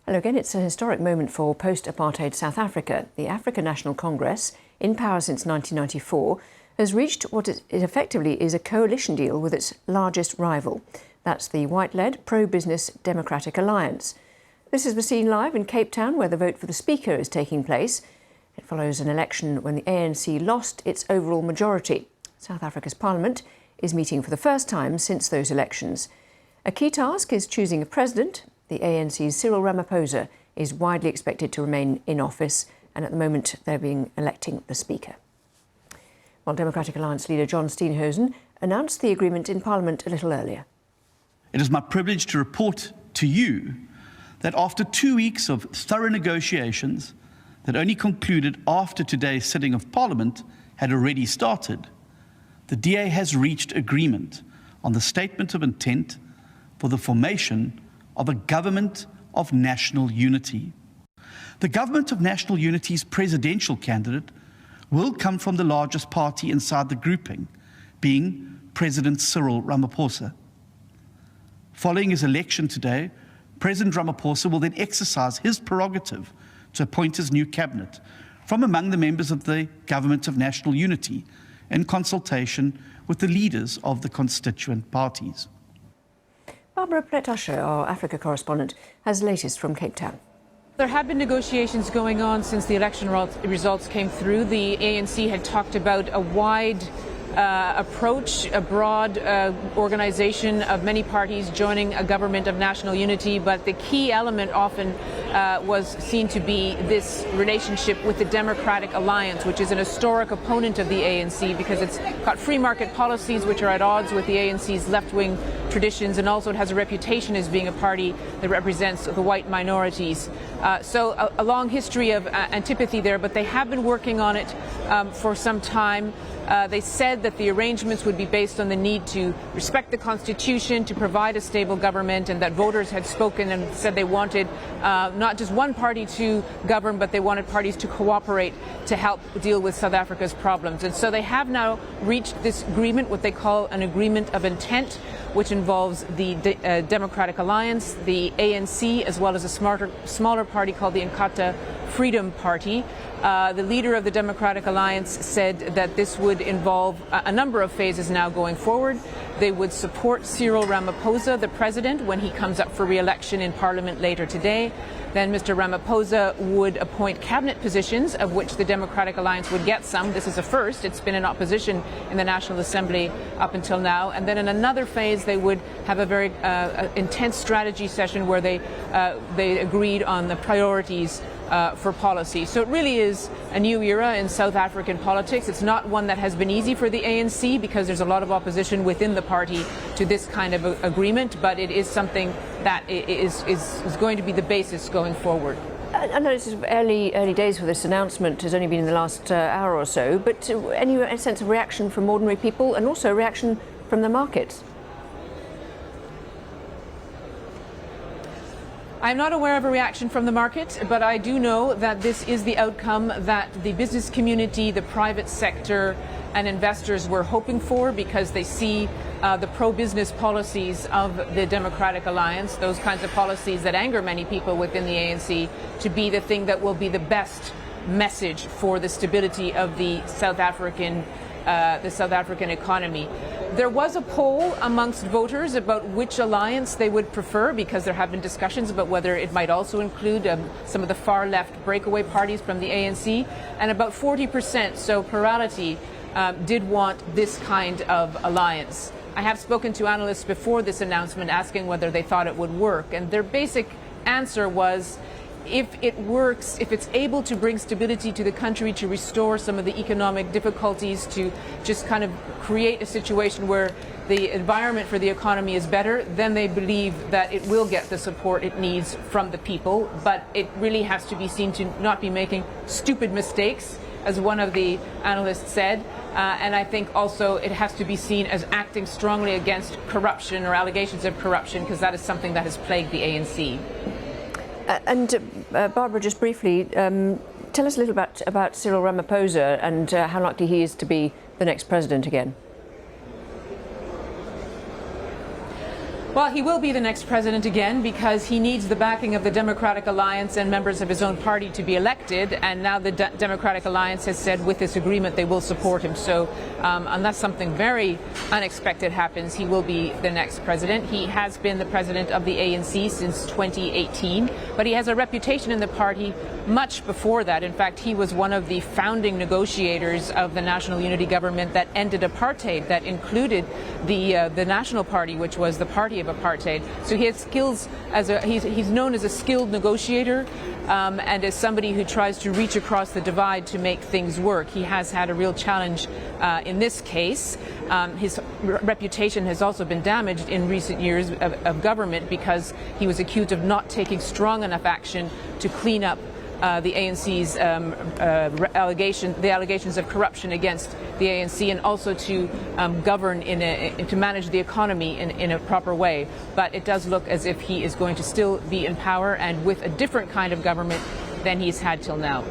Hello again. It's a historic moment for post-apartheid South Africa. The African National Congress, in power since 1994, has reached what it effectively is a coalition deal with its largest rival. That's the white-led pro-business Democratic Alliance. This is the scene live in Cape Town, where the vote for the Speaker is taking place. It follows an election when the ANC lost its overall majority. South Africa's Parliament is meeting for the first time since those elections. A key task is choosing a president. The ANC's Cyril Ramaphosa is widely expected to remain in office, and at the moment they're electing the Speaker. While Democratic Alliance leader John Steenhuisen announced the agreement in Parliament a little earlier. It is my privilege to report to you that after 2 weeks of thorough negotiations that only concluded after today's sitting of Parliament had already started, the DA has reached agreement on the statement of intent for the formation of a government of national unity. The government of national unity's presidential candidate will come from the largest party inside the grouping, being President Cyril Ramaphosa. Following his election today, President Ramaphosa will then exercise his prerogative to appoint his new cabinet from among the members of the Government of National Unity in consultation with the leaders of the constituent parties. Barbara Plettasher, our Africa correspondent, has the latest from Cape Town. There have been negotiations going on since the election results came through. The ANC had talked about a wide approach, a broad organization of many parties joining a government of national unity, but the key element often was seen to be this relationship with the Democratic Alliance, which is an historic opponent of the ANC because it's got free market policies which are at odds with the ANC's left-wing traditions, and also it has a reputation as being a party that represents the white minorities. So a long history of antipathy there, but they have been working on it for some time. They said that the arrangements would be based on the need to respect the Constitution, to provide a stable government, and that voters had spoken and said they wanted not just one party to govern, but they wanted parties to cooperate to help deal with South Africa's problems. And so they have now reached this agreement, what they call an agreement of intent, which involves the Democratic Alliance, the ANC, as well as a smaller party called the Inkatha Freedom Party. The leader of the Democratic Alliance said that this would involve a number of phases now going forward. They would support Cyril Ramaphosa, the president, when he comes up for re-election in Parliament later today. Then Mr. Ramaphosa would appoint cabinet positions, of which the Democratic Alliance would get some. This is a first. It's been in opposition in the National Assembly up until now. And then in another phase, they would have a very intense strategy session where they agreed on the priorities for policy. So it really is a new era in South African politics. It's not one that has been easy for the ANC because there's a lot of opposition within the party to this kind of agreement, but it is something that is going to be the basis going forward. I know this is early days for this announcement. Has only been in the last hour or so, but any sense of reaction from ordinary people and also reaction from the markets? I'm not aware of a reaction from the market, but I do know that this is the outcome that the business community, the private sector, and investors were hoping for, because they see the pro-business policies of the Democratic Alliance, those kinds of policies that anger many people within the ANC, to be the thing that will be the best message for the stability of the South African economy. There was a poll amongst voters about which alliance they would prefer, because there have been discussions about whether it might also include some of the far-left breakaway parties from the ANC, and about 40%, so plurality, did want this kind of alliance. I have spoken to analysts before this announcement asking whether they thought it would work, and their basic answer was, if it works, if it's able to bring stability to the country, to restore some of the economic difficulties, to just kind of create a situation where the environment for the economy is better, then they believe that it will get the support it needs from the people. But it really has to be seen to not be making stupid mistakes, as one of the analysts said. And I think also it has to be seen as acting strongly against corruption or allegations of corruption, because that is something that has plagued the ANC. Barbara, just briefly, tell us a little about Cyril Ramaphosa and how likely he is to be the next president again. Well, he will be the next president again because he needs the backing of the Democratic Alliance and members of his own party to be elected. And now the Democratic Alliance has said with this agreement they will support him. So unless something very unexpected happens, he will be the next president. He has been the president of the ANC since 2018, but he has a reputation in the party much before that. In fact, he was one of the founding negotiators of the National Unity Government that ended apartheid, that included the National Party, which was the party of apartheid. So he has skills he's known as a skilled negotiator and as somebody who tries to reach across the divide to make things work. He has had a real challenge in this case. His reputation has also been damaged in recent years of government because he was accused of not taking strong enough action to clean up the ANC's allegations of corruption against the ANC, and also to govern to manage the economy in a proper way. But it does look as if he is going to still be in power and with a different kind of government than he's had till now.